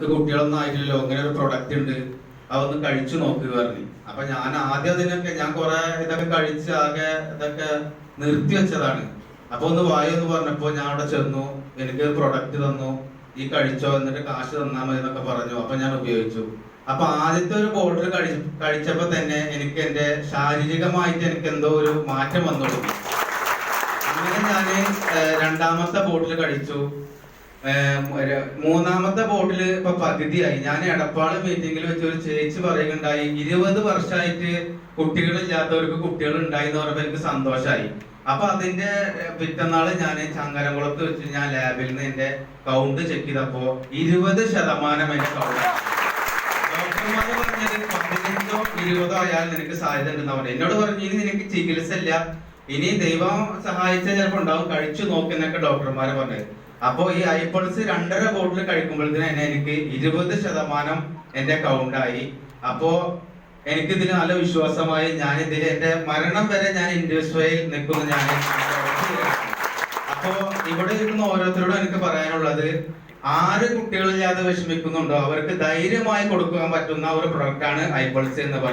അനക്ക് കുട്ടികളൊന്നും ആയിട്ടില്ലല്ലോ, അങ്ങനെ ഒരു പ്രൊഡക്റ്റ് ഉണ്ട്, അതൊന്ന് കഴിച്ചു നോക്കുക പറഞ്ഞു. അപ്പൊ ഞാൻ ആദ്യം ഞാൻ കുറെ ഇതൊക്കെ കഴിച്ച് ആകെ ഇതൊക്കെ നിർത്തി വെച്ചതാണ്. അപ്പൊ ഒന്ന് വായൊന്ന് പറഞ്ഞപ്പോ ഞാൻ അവിടെ ചെന്നു, എനിക്ക് പ്രൊഡക്റ്റ് തന്നു, ഈ കഴിച്ചോ, എന്നിട്ട് കാശ് തന്നാൽ മതി എന്നൊക്കെ പറഞ്ഞു. അപ്പൊ ഞാൻ ഉപയോഗിച്ചു. അപ്പൊ ആദ്യത്തെ ഒരു ബോട്ടിൽ കഴിച്ചപ്പോ തന്നെ എനിക്ക് എന്റെ ശാരീരികമായിട്ട് എനിക്ക് എന്തോ ഒരു മാറ്റം വന്നു തുടങ്ങി. അങ്ങനെ ഞാന് രണ്ടാമത്തെ ബോട്ടിൽ കഴിച്ചു. മൂന്നാമത്തെ ബോട്ടില് ഇപ്പൊ പകുതിയായി. ഞാൻ എടപ്പാള് മീറ്റിംഗിൽ വെച്ച് ഒരു ചേച്ചി പറയുകയുണ്ടായി, 20 വർഷമായിട്ട് കുട്ടികളില്ലാത്തവർക്ക് കുട്ടികൾ ഉണ്ടായി എന്ന് പറഞ്ഞപ്പോ എനിക്ക് സന്തോഷമായി. അപ്പൊ അതിന്റെ പിറ്റന്നാള് ഞാൻ ചങ്ങരംകുളത്ത് വെച്ച് ഞാൻ ലാബിൽ നിന്ന് എന്റെ കൗണ്ട് ചെക്ക് ചെയ്തപ്പോ 20% എന്റെ കൗണ്ട്. ഡോക്ടർമാര് പറഞ്ഞത് 15ഓ 20ഓ ആയാൽ നിനക്ക് സാധ്യത ഉണ്ടെന്ന് പറഞ്ഞു. എന്നോട് പറഞ്ഞു, ഇനി നിനക്ക് ചികിത്സ ഇല്ല, ഇനി ദൈവം സഹായിച്ചാൽ ചിലപ്പോൾ ഉണ്ടാവും, കഴിച്ചു നോക്കുന്നൊക്കെ ഡോക്ടർമാര് പറഞ്ഞത്. അപ്പോ ഈ ഐപൾസ് 2.5 ബോട്ടിൽ കഴിക്കുമ്പോഴത്തേന് തന്നെ എനിക്ക് 20% എന്റെ കൗണ്ടായി. അപ്പോ എനിക്കിതിൽ നല്ല വിശ്വാസമായി. ഞാൻ ഇതിൽ എന്റെ മരണം വരെ ഞാൻ ഇൻഡസ്ട്രിയിൽ നിൽക്കുന്നു. ഞാൻ അപ്പോ ഇവിടെ ഇരിക്കുന്ന ഓരോരുത്തരോടും എനിക്ക് പറയാനുള്ളത്, ആര് കുട്ടികളില്ലാതെ വിഷമിക്കുന്നുണ്ടോ അവർക്ക് ധൈര്യമായി കൊടുക്കാൻ പറ്റുന്ന ഒരു പ്രൊഡക്റ്റാണ് ഐപൾസ് എന്ന് പറയുന്നത്.